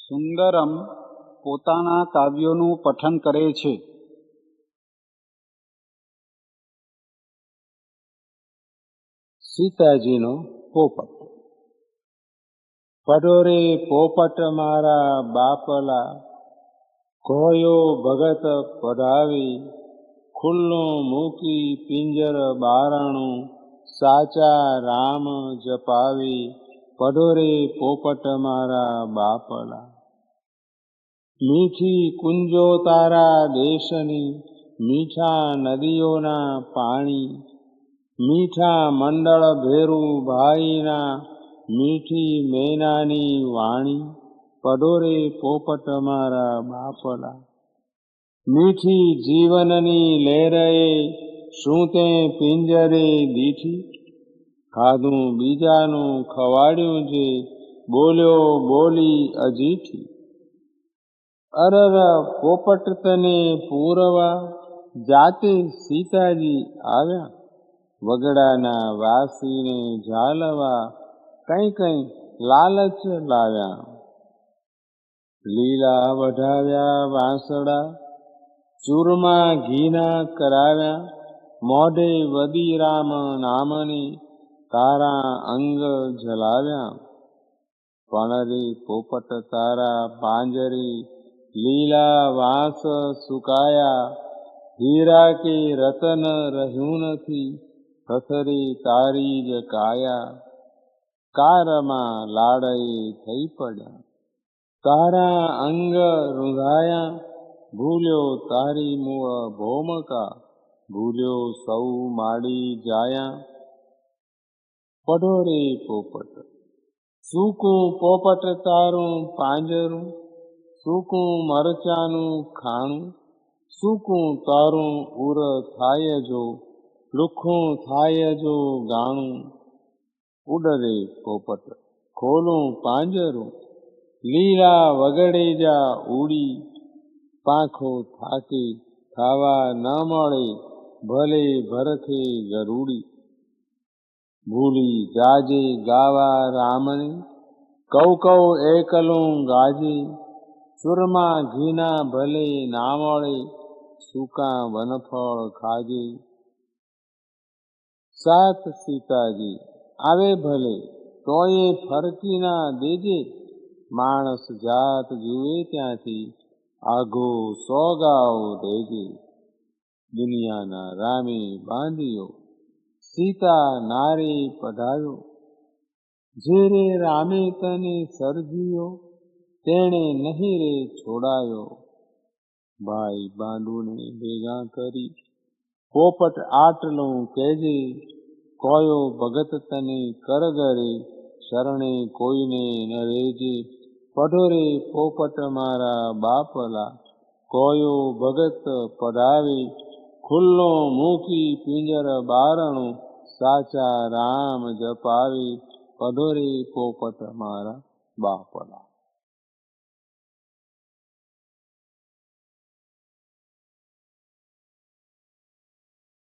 સુંદરમ પોતાના કાવ્યોનું પઠન કરે છે. સીતાજીનો પોપટ. પડો રે પોપટ મારા બાપલા, કોયો ભગત પધાવી, ખુલ્લું મૂકી પિંજર બારણું, સાચા રામ જપાવી. પડો રે પોપટ મારા બાપલા. મીઠી કુંજો તારા દેશની, મીઠા નદીઓના પાણી, મીઠા મંડળ ભેરું ભાઈના, મીઠી મેનાની વાણી. પડો રે પોપટ મારા બાપલા. મીઠી જીવનની લહેરએ શું તે પિંજરે દીઠી, ખાધું બીજાનું ખવાડ્યું છે, બોલ્યો બોલી અજીઠી. અરર પોપટ તને પૂરવા, જાતે સીતાજી આવ્યા, વગડાના વાસીને ઝાલવા, કઈ કઈ લાલચ લાવ્યા. લીલા વઢાવ્યા વાંસડા, ચૂરમા ઘીના કરાવ્યા, મોઢે વદી રામ નામની, તારા અંગ જલાવ્યા. પણ રે પોપટ તારા પાંજરી, લીલા વાંસ સુકાયા, હીરા કે રતન રહ્યું નથી, થથરી તારી જ કાયા. કારમાં લાડએ થઈ પડ્યા, તારા અંગ રૂંધાયા, ભૂલ્યો તારી મૂળ ભોમકા, ભૂલ્યો સૌ માડી જાયા. પડો રે પોપટ. સૂકું પોપટ તારું પાંજરું, સૂકું મરચાનું ખાણું, સૂકું તારું ઉર થાય જો, લુખ્ખું થાય જો ગાણું. ઉડ રે પોપટ ખોલું પાંજરું, લીલા વગડે જા ઉડી, પાંખો થાકી ખાવા ન મળે, ભલે ભરખે ગરુડી. ભૂલી જાજે ગાવા રામને, કૌ કૌ એકલું ગાજે, ચૂરમા ઘીના ભલે ના મળે, સૂકા વનફળ ખાજે. સાત સીતાજી આવે ભલે, તોય ફરકી ના દેજે, માણસ જાત જુએ ત્યાંથી, આઘો સોગાવ દેજે. દુનિયાના રામે બાંધ્યો, સીતા નારે પધાર્યો, જે રે રામે તને સર્જ્યો, તેણે નહીં રે છોડાયો. ભાઈ બાંધુને ભેગા કરી, પોપટ આટલું કહેજે, કોયો ભગત તને કરગરે, શરણે કોઈને ન રેજે. પડો રે પોપટ મારા બાપલા, કોયો ભગત પધાવે, ખુલ્લો મૂકી પિંજર બારણું, સાચા રામ જપાવે. પડો રે પોપટ મારા બાપલા.